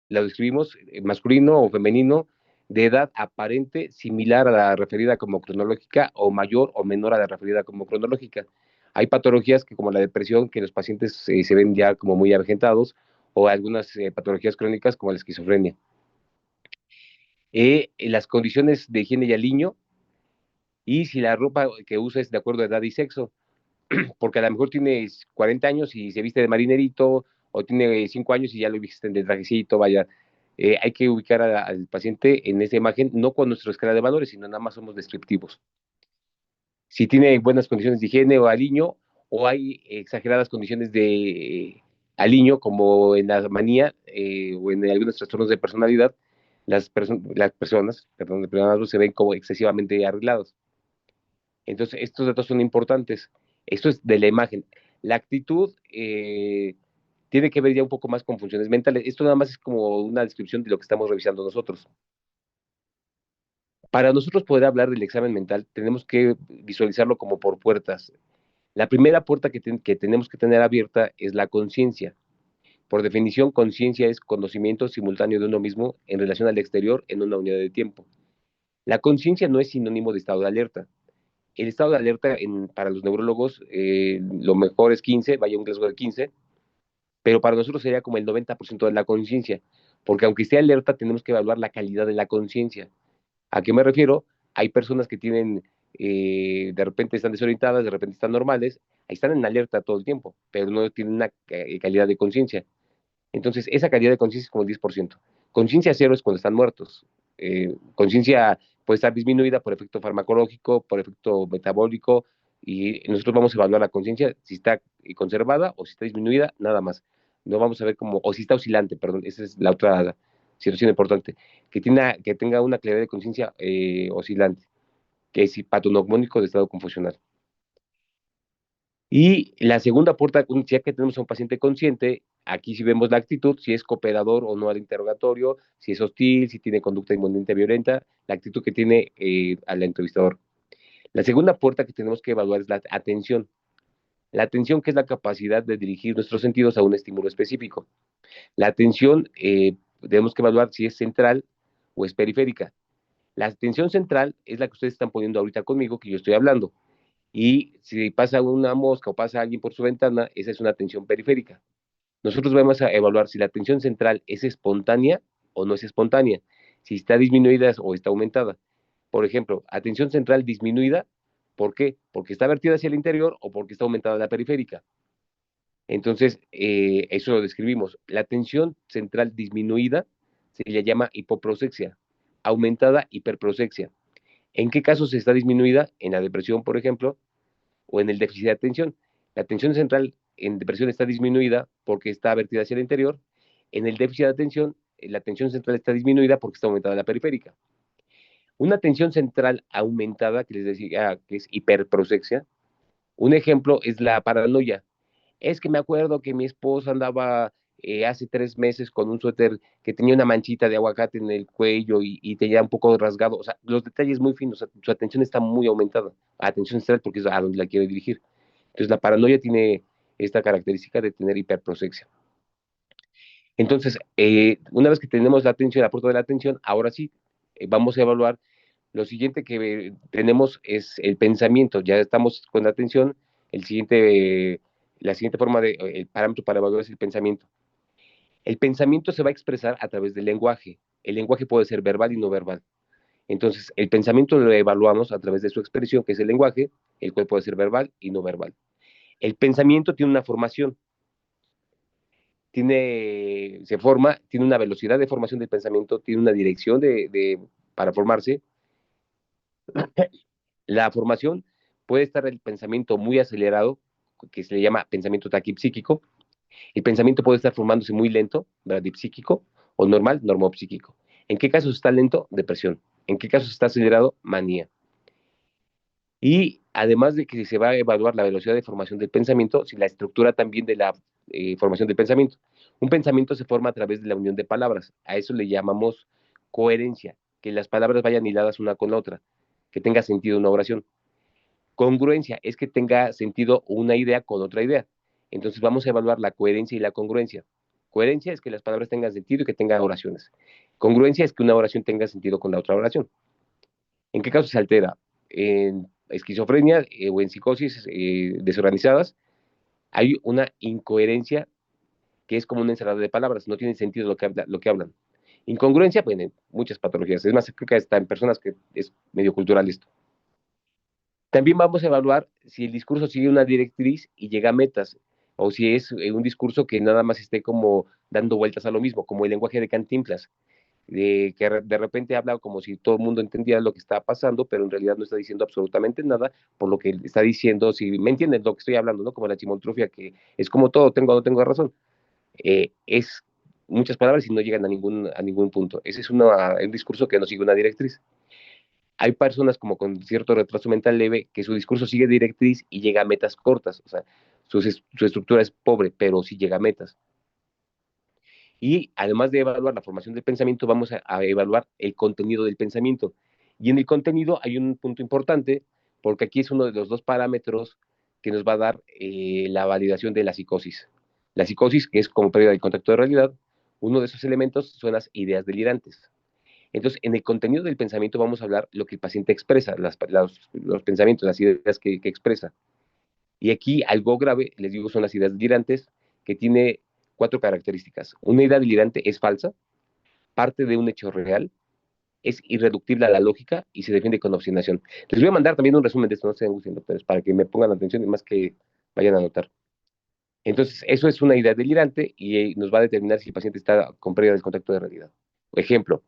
la describimos masculino o femenino, de edad aparente similar a la referida como cronológica o mayor o menor a la referida como cronológica. Hay patologías que como la depresión, que los pacientes se ven ya como muy avejentados, o algunas patologías crónicas como la esquizofrenia. Las condiciones de higiene y aliño, y si la ropa que usa es de acuerdo a edad y sexo, porque a lo mejor tienes 40 años y se viste de marinerito, o tiene 5 años y ya lo viste de trajecito, vaya. Hay que ubicar al paciente en esa imagen, no con nuestra escala de valores, sino nada más somos descriptivos. Si tiene buenas condiciones de higiene o aliño, o hay exageradas condiciones de aliño, como en la manía o en algunos trastornos de personalidad, las personas, perdón, de personas se ven como excesivamente arreglados. Entonces, estos datos son importantes. Esto es de la imagen. La actitud tiene que ver ya un poco más con funciones mentales. Esto nada más es como una descripción de lo que estamos revisando nosotros. Para nosotros poder hablar del examen mental, tenemos que visualizarlo como por puertas. La primera puerta que tenemos que tener abierta es la conciencia. Por definición, conciencia es conocimiento simultáneo de uno mismo en relación al exterior en una unidad de tiempo. La conciencia no es sinónimo de estado de alerta. El estado de alerta para los neurólogos, lo mejor es 15, vaya un riesgo de 15, pero para nosotros sería como el 90% de la conciencia, porque aunque esté alerta, tenemos que evaluar la calidad de la conciencia. ¿A qué me refiero? Hay personas que tienen, de repente están desorientadas, de repente están normales, ahí están en alerta todo el tiempo, pero no tienen una calidad de conciencia. Entonces, esa calidad de conciencia es como el 10%. Conciencia cero es cuando están muertos. Conciencia puede estar disminuida por efecto farmacológico, por efecto metabólico, y nosotros vamos a evaluar la conciencia si está conservada o si está disminuida, nada más. No vamos a ver cómo, o si está oscilante, perdón, esa es la otra situación importante, que tenga una claridad de conciencia oscilante, que es patognomónico de estado confusional. Y la segunda puerta, ya que tenemos a un paciente consciente, aquí sí vemos la actitud, si es cooperador o no al interrogatorio, si es hostil, si tiene conducta inmunamente violenta, la actitud que tiene al entrevistador. La segunda puerta que tenemos que evaluar es la atención. La atención, que es la capacidad de dirigir nuestros sentidos a un estímulo específico. La atención tenemos que evaluar si es central o es periférica. La atención central es la que ustedes están poniendo ahorita conmigo, que yo estoy hablando. Y si pasa una mosca o pasa alguien por su ventana, esa es una atención periférica. Nosotros vamos a evaluar si la atención central es espontánea o no es espontánea, si está disminuida o está aumentada. Por ejemplo, atención central disminuida, ¿por qué? Porque está vertida hacia el interior o porque está aumentada la periférica. Entonces, eso lo describimos. La atención central disminuida se le llama hipoprosexia, aumentada hiperprosexia. ¿En qué casos está disminuida? En la depresión, por ejemplo, o en el déficit de atención. La atención central en depresión está disminuida porque está vertida hacia el interior. En el déficit de atención, la atención central está disminuida porque está aumentada la periférica. Una atención central aumentada, que les decía que es hiperprosexia, un ejemplo es la paranoia. Es que me acuerdo que mi esposa andaba hace 3 meses con un suéter que tenía una manchita de aguacate en el cuello y tenía un poco rasgado. O sea, los detalles muy finos, o sea, su atención está muy aumentada. Atención central porque es a donde la quiere dirigir. Entonces, la paranoia tiene esta característica de tener hiperprosexia. Entonces, una vez que tenemos la atención, la puerta de la atención, ahora sí, vamos a evaluar. Lo siguiente que tenemos es el pensamiento. Ya estamos con la atención. La siguiente forma el parámetro para evaluar es el pensamiento. El pensamiento se va a expresar a través del lenguaje. El lenguaje puede ser verbal y no verbal. Entonces, el pensamiento lo evaluamos a través de su expresión, que es el lenguaje, el cual puede ser verbal y no verbal. El pensamiento tiene una formación, tiene una velocidad de formación del pensamiento, tiene una dirección para formarse. La formación puede estar el pensamiento muy acelerado, que se le llama pensamiento taquipsíquico. El pensamiento puede estar formándose muy lento, bradipsíquico, o normal, normopsíquico. ¿En qué casos está lento? Depresión. ¿En qué casos está acelerado? Manía. Y además de que se va a evaluar la velocidad de formación del pensamiento, si la estructura también de la formación del pensamiento. Un pensamiento se forma a través de la unión de palabras. A eso le llamamos coherencia, que las palabras vayan hiladas una con la otra, que tenga sentido una oración. Congruencia es que tenga sentido una idea con otra idea. Entonces vamos a evaluar la coherencia y la congruencia. Coherencia es que las palabras tengan sentido y que tengan oraciones. Congruencia es que una oración tenga sentido con la otra oración. ¿En qué caso se altera? En esquizofrenia o en psicosis desorganizadas hay una incoherencia que es como una ensalada de palabras, no tiene sentido lo que hablan. Incongruencia, pues en muchas patologías, es más, creo que está en personas que es medio cultural esto. También vamos a evaluar si el discurso sigue una directriz y llega a metas, o si es un discurso que nada más esté como dando vueltas a lo mismo, como el lenguaje de Cantinflas, de que de repente habla como si todo el mundo entendiera lo que está pasando, pero en realidad no está diciendo absolutamente nada, por lo que está diciendo, si me entienden lo que estoy hablando, ¿no? Como la chimotrufia, que es como todo, tengo o no tengo razón. Es muchas palabras y no llegan a ningún punto. Ese es un discurso que no sigue una directriz. Hay personas como con cierto retraso mental leve que su discurso sigue directriz y llega a metas cortas, o sea, su estructura es pobre, pero sí llega a metas. Y además de evaluar la formación del pensamiento, vamos a evaluar el contenido del pensamiento. Y en el contenido hay un punto importante, porque aquí es uno de los dos parámetros que nos va a dar la validación de la psicosis. La psicosis, que es como pérdida de contacto de realidad, uno de esos elementos son las ideas delirantes. Entonces, en el contenido del pensamiento vamos a hablar lo que el paciente expresa, los pensamientos, las ideas que expresa. Y aquí algo grave, les digo, son las ideas delirantes, que tiene cuatro características. Una idea delirante es falsa, parte de un hecho real, es irreductible a la lógica y se defiende con obstinación. Les voy a mandar también un resumen de esto, no se angustien, doctores, para que me pongan atención y más que vayan a anotar. Entonces, eso es una idea delirante y nos va a determinar si el paciente está con pérdida del contacto de realidad. Ejemplo,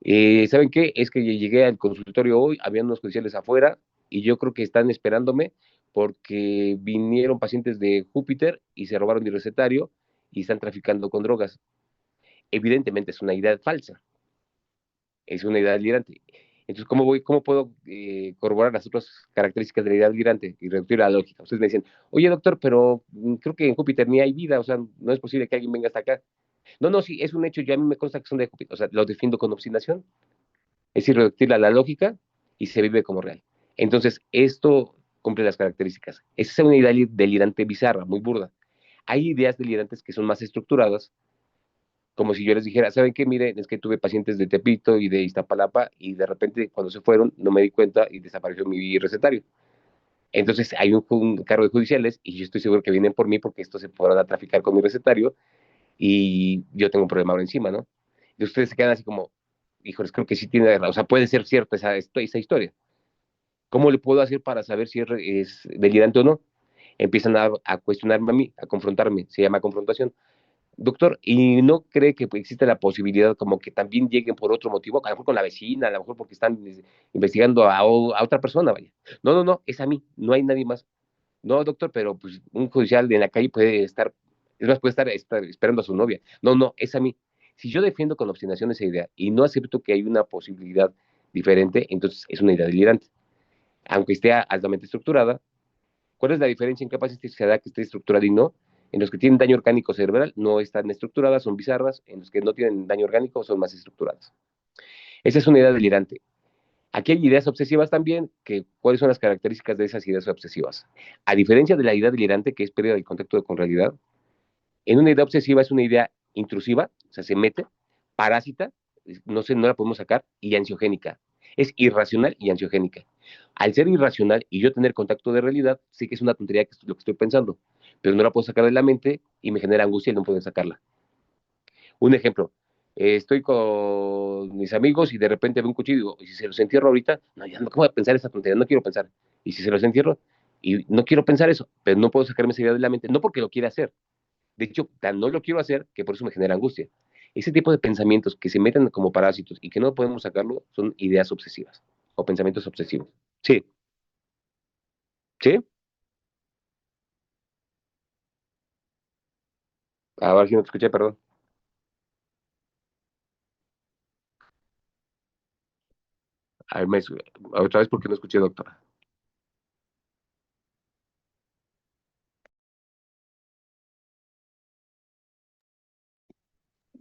¿saben qué? Es que llegué al consultorio hoy, había unos judiciales afuera y yo creo que están esperándome porque vinieron pacientes de Júpiter y se robaron mi recetario y están traficando con drogas. Evidentemente es una idea falsa, es una idea delirante. Entonces, cómo puedo corroborar las otras características de la idea delirante y reducir la lógica? Ustedes me dicen, oye doctor, pero creo que en Júpiter ni hay vida, o sea, no es posible que alguien venga hasta acá. No, no, sí, es un hecho, ya a mí me consta que son de Júpiter, o sea, lo defiendo con obstinación, es irreductible a la lógica y se vive como real. Entonces, esto cumple las características. Esa es una idea delirante bizarra, muy burda. Hay ideas delirantes que son más estructuradas, como si yo les dijera, ¿saben qué? Miren, es que tuve pacientes de Tepito y de Iztapalapa y de repente cuando se fueron no me di cuenta y desapareció mi recetario. Entonces hay un cargo de judiciales y yo estoy seguro que vienen por mí porque estos se fueron a traficar con mi recetario y yo tengo un problema ahora encima, ¿no? Y ustedes se quedan así como, híjoles, creo que sí tiene, o sea, puede ser cierta esa historia. ¿Cómo le puedo hacer para saber si es delirante o no? Empiezan a cuestionarme a mí, a confrontarme, se llama confrontación. Doctor, ¿y no cree que existe la posibilidad como que también lleguen por otro motivo? A lo mejor con la vecina, a lo mejor porque están investigando a otra persona, vaya. No, no, no, es a mí, no hay nadie más. No, doctor, pero pues un judicial en la calle puede estar, es más, puede estar esperando a su novia. No, no, es a mí. Si yo defiendo con obstinación esa idea y no acepto que hay una posibilidad diferente, entonces es una idea delirante. Aunque esté altamente estructurada, ¿cuál es la diferencia en qué pacientes se da que esté estructurada y no? En los que tienen daño orgánico cerebral no están estructuradas, son bizarras. En los que no tienen daño orgánico son más estructuradas. Esa es una idea delirante. Aquí hay ideas obsesivas también, que ¿cuáles son las características de esas ideas obsesivas? A diferencia de la idea delirante, que es pérdida del contacto con realidad, en una idea obsesiva es una idea intrusiva, o sea, se mete, parásita, no la podemos sacar, y ansiogénica. Es irracional y ansiogénica. Al ser irracional y yo tener contacto de realidad, sé que es una tontería que es lo que estoy pensando, pero no la puedo sacar de la mente y me genera angustia y no puedo sacarla. Un ejemplo, estoy con mis amigos y de repente veo un cuchillo y digo, ¿y si se los entierro ahorita? No, ya no, ¿cómo voy a pensar esa tontería? No quiero pensar. ¿Y si se los entierro? Y no quiero pensar eso, pero no puedo sacarme esa idea de la mente, no porque lo quiera hacer, de hecho, tan no lo quiero hacer que por eso me genera angustia. Ese tipo de pensamientos que se meten como parásitos y que no podemos sacarlo son ideas obsesivas o pensamientos obsesivos. Sí, sí. A ver si no te escuché, perdón. A ver, otra vez porque no escuché, doctora.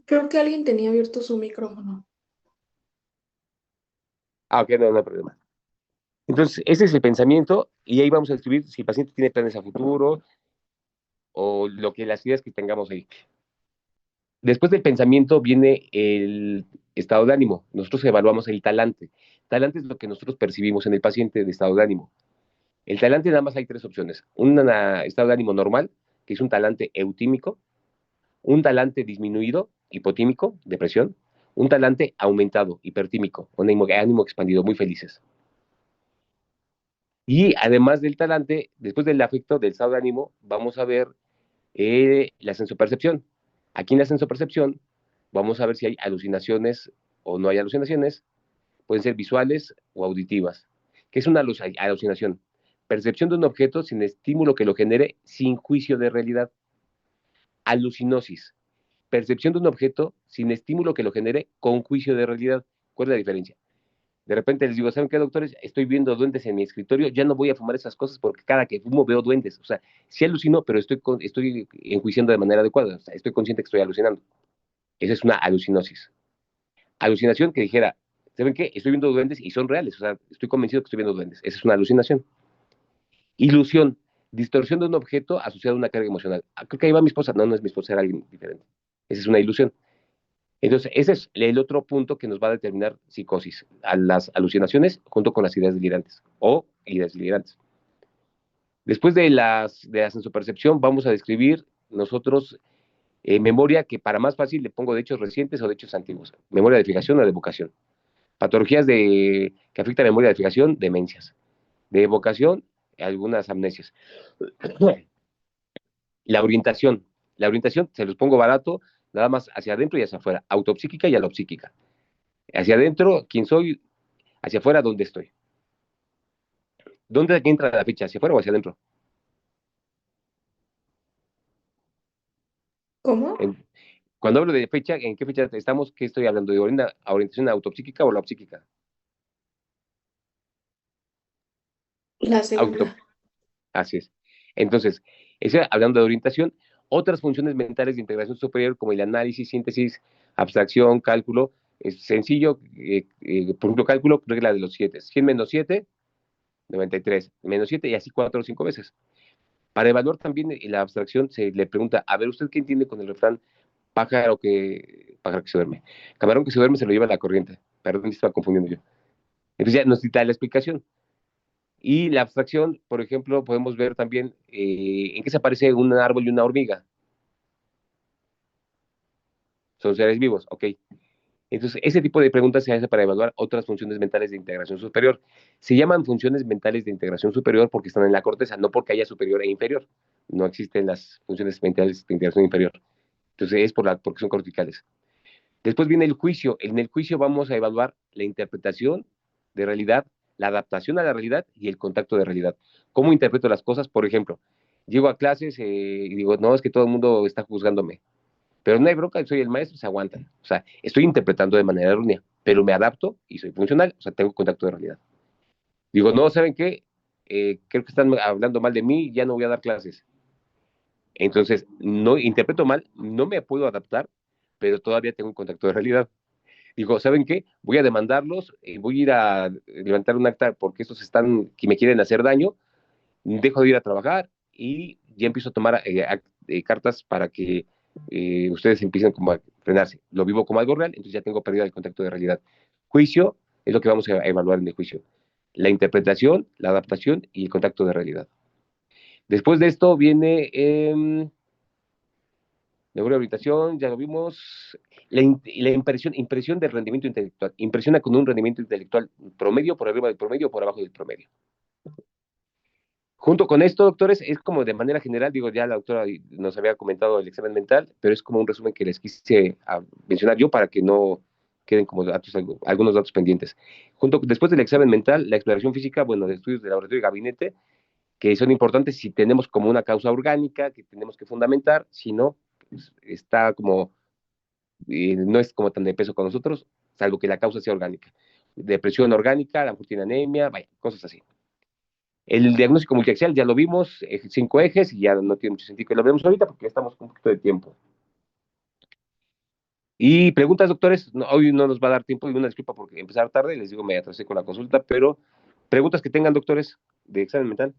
Creo que alguien tenía abierto su micrófono. Ah, ok, no, no hay problema. Entonces, ese es el pensamiento y ahí vamos a describir si el paciente tiene planes a futuro o lo que las ideas que tengamos ahí. Después del pensamiento viene el estado de ánimo. Nosotros evaluamos el talante. Talante es lo que nosotros percibimos en el paciente de estado de ánimo. El talante nada más hay tres opciones. Un estado de ánimo normal, que es un talante eutímico, un talante disminuido, hipotímico, depresión, un talante aumentado, hipertímico, un ánimo expandido, muy felices. Y además del talante, después del afecto, del estado de ánimo, vamos a ver la sensopercepción. Aquí en la sensopercepción vamos a ver si hay alucinaciones o no hay alucinaciones. Pueden ser visuales o auditivas. ¿Qué es una alucinación? Percepción de un objeto sin estímulo que lo genere, sin juicio de realidad. Alucinosis. Percepción de un objeto sin estímulo que lo genere, con juicio de realidad. ¿Cuál es la diferencia? De repente les digo, ¿saben qué, doctores? Estoy viendo duendes en mi escritorio, ya no voy a fumar esas cosas porque cada que fumo veo duendes. O sea, sí alucino, pero estoy enjuiciando de manera adecuada. O sea, estoy consciente que estoy alucinando. Esa es una alucinosis. Alucinación que dijera, ¿saben qué? Estoy viendo duendes y son reales. O sea, estoy convencido que estoy viendo duendes. Esa es una alucinación. Ilusión, distorsión de un objeto asociado a una carga emocional. Creo que ahí va mi esposa. No, no es mi esposa, era alguien diferente. Esa es una ilusión. Entonces, ese es el otro punto que nos va a determinar psicosis, a las alucinaciones junto con las ideas delirantes o ideas delirantes. Después de la sensopercepción, vamos a describir nosotros memoria, que para más fácil le pongo de hechos recientes o de hechos antiguos. Memoria de fijación o de evocación. Patologías que afectan la memoria de fijación, demencias. De evocación, algunas amnesias. La orientación. La orientación, se los pongo barato, nada más hacia adentro y hacia afuera. Autopsíquica y alopsíquica. Hacia adentro, quién soy, hacia afuera, dónde estoy. ¿Dónde entra la ficha? ¿Hacia afuera o hacia adentro? ¿Cómo? En- Cuando hablo de fecha, ¿en qué fecha estamos? ¿Qué estoy hablando? ¿De orientación autopsíquica o la psíquica? La Auto, segunda. así es. Entonces, hablando de orientación, otras funciones mentales de integración superior, como el análisis, síntesis, abstracción, cálculo, es sencillo. Por ejemplo, cálculo, regla de los 7. 100 menos 7, 93. Menos 7 y así 4 o 5 veces. Para evaluar también la abstracción, se le pregunta, a ver, ¿usted qué entiende con el refrán pájaro que se duerme? Camarón que se duerme se lo lleva la corriente. Perdón, estaba confundiendo yo. Entonces ya nos da la explicación. Y la abstracción, por ejemplo, podemos ver también en qué se parece un árbol y una hormiga. Son seres vivos, ok. Entonces, ese tipo de preguntas se hace para evaluar otras funciones mentales de integración superior. Se llaman funciones mentales de integración superior porque están en la corteza, no porque haya superior e inferior. No existen las funciones mentales de integración inferior. Entonces, es porque son corticales. Después viene el juicio. En el juicio vamos a evaluar la interpretación de realidad, la adaptación a la realidad y el contacto de realidad. ¿Cómo interpreto las cosas? Por ejemplo, llego a clases y digo, no, es que todo el mundo está juzgándome. Pero no hay bronca, soy el maestro, se aguantan. O sea, estoy interpretando de manera errónea, pero me adapto y soy funcional, o sea, tengo contacto de realidad. Digo, no, ¿saben qué? Creo que están hablando mal de mí, ya no voy a dar clases. Entonces, no interpreto mal, no me puedo adaptar, pero todavía tengo un contacto de realidad. Digo, ¿saben qué? Voy a demandarlos, voy a ir a levantar un acta porque estos están, que me quieren hacer daño, dejo de ir a trabajar y ya empiezo a tomar cartas para que ustedes empiecen como a frenarse. Lo vivo como algo real, entonces ya tengo pérdida del contacto de realidad. Juicio es lo que vamos a evaluar en el juicio. La interpretación, la adaptación y el contacto de realidad. Después de esto viene neuro orientación, ya lo vimos. La impresión del rendimiento intelectual. Impresiona con un rendimiento intelectual promedio, por arriba del promedio o por abajo del promedio. Junto con esto, doctores, es como de manera general, digo, ya la doctora nos había comentado el examen mental, pero es como un resumen que les quise mencionar yo para que no queden como datos, algunos datos pendientes. Después del examen mental, la exploración física, bueno, de estudios de laboratorio y gabinete, que son importantes si tenemos como una causa orgánica que tenemos que fundamentar, si no, pues, está como no es como tan de peso con nosotros, salvo que la causa sea orgánica. Depresión orgánica, la tiene anemia, vaya, cosas así. El diagnóstico multiaxial ya lo vimos, 5 ejes, y ya no tiene mucho sentido que lo veamos ahorita porque ya estamos con un poquito de tiempo. Y preguntas, doctores, no, hoy no nos va a dar tiempo, y una disculpa porque empezar tarde, les digo, me atrasé con la consulta, pero preguntas que tengan, doctores, de examen mental.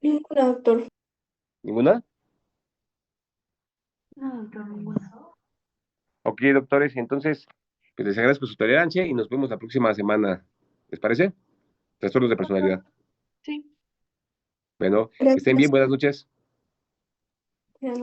Ninguna, doctor. ¿Ninguna? No, doctor, ninguna. Ok, doctores, entonces, pues les agradezco su tolerancia y nos vemos la próxima semana. ¿Les parece? Trastornos de Doctor, personalidad. sí. Bueno, que estén bien, Gracias. buenas noches.